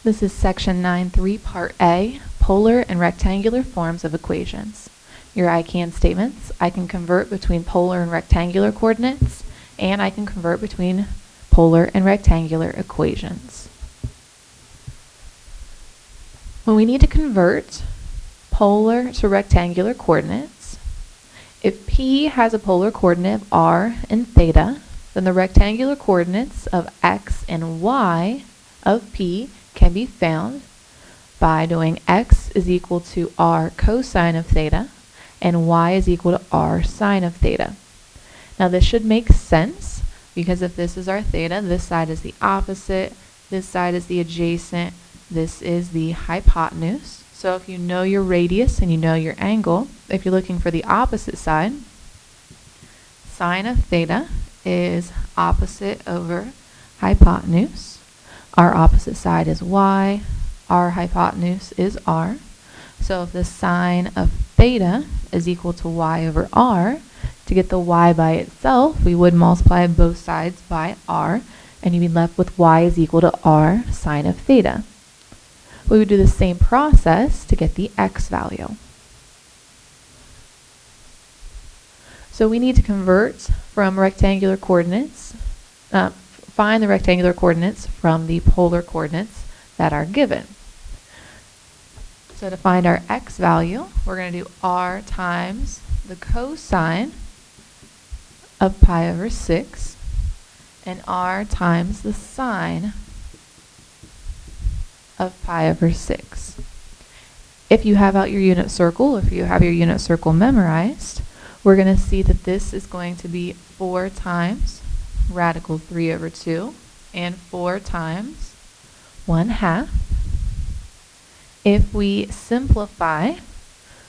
This is section 9.3, part A, polar and rectangular forms of equations. Your I can statements: I can convert between polar and rectangular coordinates, and I can convert between polar and rectangular equations. When we need to convert polar to rectangular coordinates, if P has a polar coordinate of r and theta, then the rectangular coordinates of x and y of P can be found by doing x is equal to r cosine of theta and y is equal to r sine of theta. Now this should make sense because if this is our theta, this side is the opposite, this side is the adjacent, this is the hypotenuse. So if you know your radius and you know your angle, if you're looking for the opposite side, sine of theta is opposite over hypotenuse. Our opposite side is y, our hypotenuse is r. So if the sine of theta is equal to y over r, to get the y by itself, we would multiply both sides by r, and you'd be left with y is equal to r sine of theta. We would do the same process to get the x value. So we need to convert from rectangular coordinates, find the rectangular coordinates from the polar coordinates that are given. So to find our x value, we're going to do r times the cosine of pi over 6 and r times the sine of pi over 6. If you have out your unit circle, if you have your unit circle memorized, we're going to see that this is going to be 4 times radical 3 over 2 and 4 times 1/2. If we simplify,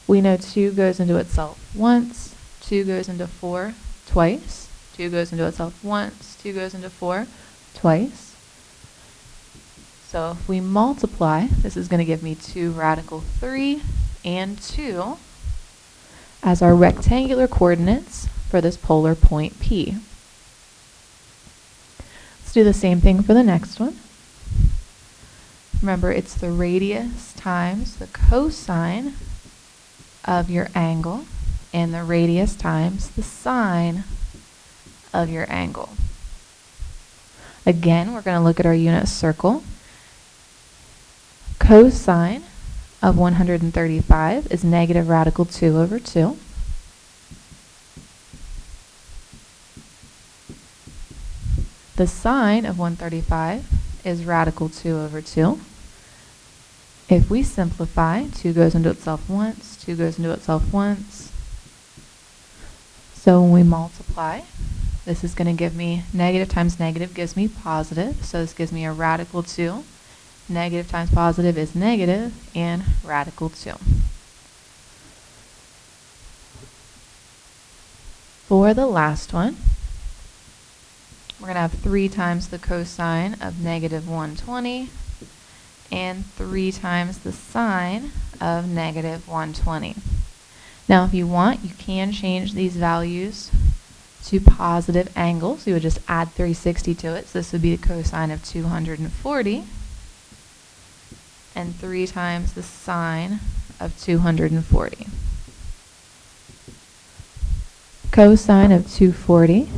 we know 2 goes into itself once, 2 goes into 4 twice, 2 goes into itself once, 2 goes into 4 twice. So if we multiply, this is going to give me 2 radical 3 and 2 as our rectangular coordinates for this polar point P. Let's do the same thing for the next one. Remember, it's the radius times the cosine of your angle and the radius times the sine of your angle. Again, we're going to look at our unit circle. Cosine of 135 is negative radical 2 over 2. The sine of 135 is radical 2 over 2. If we simplify, 2 goes into itself once, 2 goes into itself once. So when we multiply, this is going to give me negative times negative gives me positive. So this gives me a radical 2. Negative times positive is negative, and radical 2. For the last one, we're going to have 3 times the cosine of negative 120 and 3 times the sine of negative 120. Now if you want, you can change these values to positive angles. You would just add 360 to it. So this would be the cosine of 240 and 3 times the sine of 240. Cosine of 240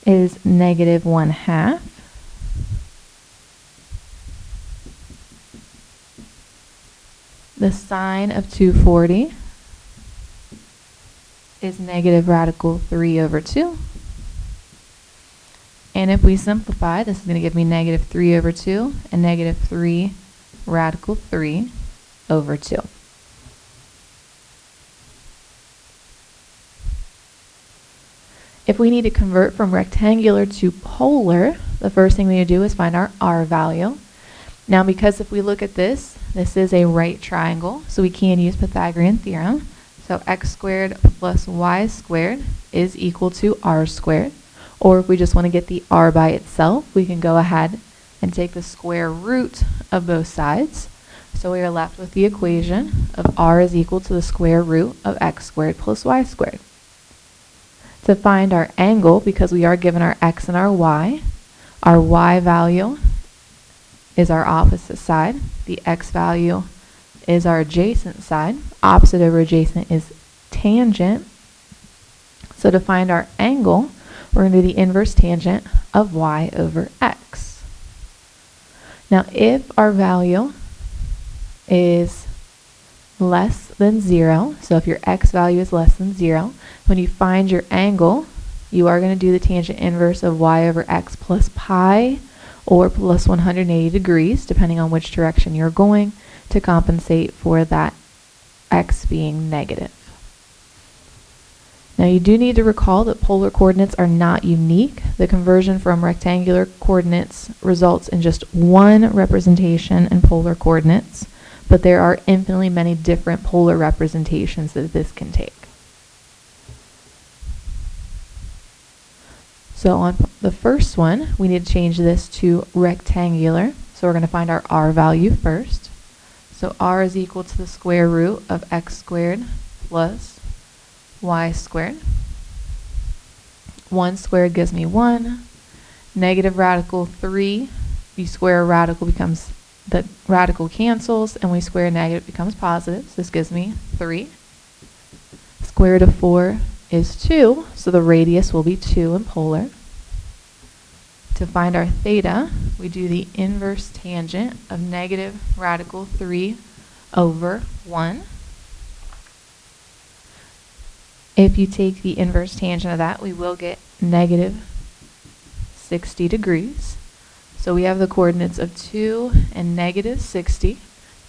is negative 1/2. The sine of 240 is negative radical 3 over 2. And if we simplify, this is going to give me negative 3 over 2 and negative 3 radical 3 over 2. If we need to convert from rectangular to polar, the first thing we need to do is find our r value. Now because if we look at this, this is a right triangle, so we can use Pythagorean theorem. So x squared plus y squared is equal to r squared. Or if we just want to get the r by itself, we can go ahead and take the square root of both sides. So we are left with the equation of r is equal to the square root of x squared plus y squared. To find our angle, because we are given our x and our y value is our opposite side. The x value is our adjacent side. Opposite over adjacent is tangent. So to find our angle, we're going to do the inverse tangent of y over x. Now if our value is less than 0, so if your x value is less than 0, when you find your angle, you are going to do the tangent inverse of y over x plus pi or plus 180 degrees, depending on which direction you're going, to compensate for that x being negative. Now you do need to recall that polar coordinates are not unique. The conversion from rectangular coordinates results in just one representation in polar coordinates, but there are infinitely many different polar representations that this can take. So on the first one, we need to change this to rectangular. So we're going to find our r value first. So r is equal to the square root of x squared plus y squared. 1 squared gives me 1. Negative radical 3. You square a radical, becomes the radical cancels, and we square a negative, becomes positive. So this gives me 3. Square root of 4 is 2, so the radius will be 2 in polar. To find our theta, we do the inverse tangent of negative radical 3 over 1. If you take the inverse tangent of that, we will get negative 60 degrees. So we have the coordinates of 2 and negative 60,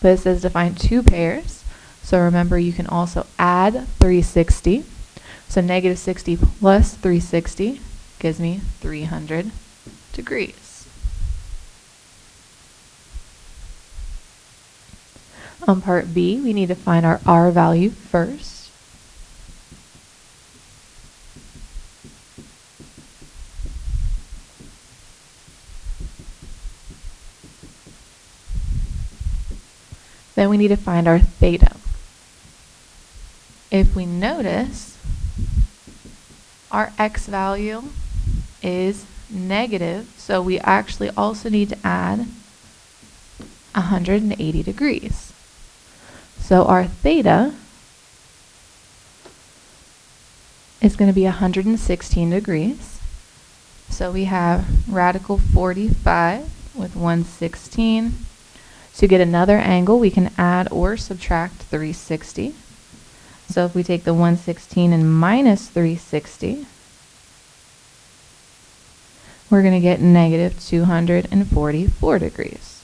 but it says to find two pairs. So remember, you can also add 360. So negative 60 plus 360 gives me 300 degrees. On part B, we need to find our r value first. Then we need to find our theta. If we notice, our x value is negative, so we actually also need to add 180 degrees. So our theta is going to be 116 degrees. So we have radical 45 with 116. To get another angle, we can add or subtract 360. So if we take the 116 and minus 360, we're going to get negative 244 degrees.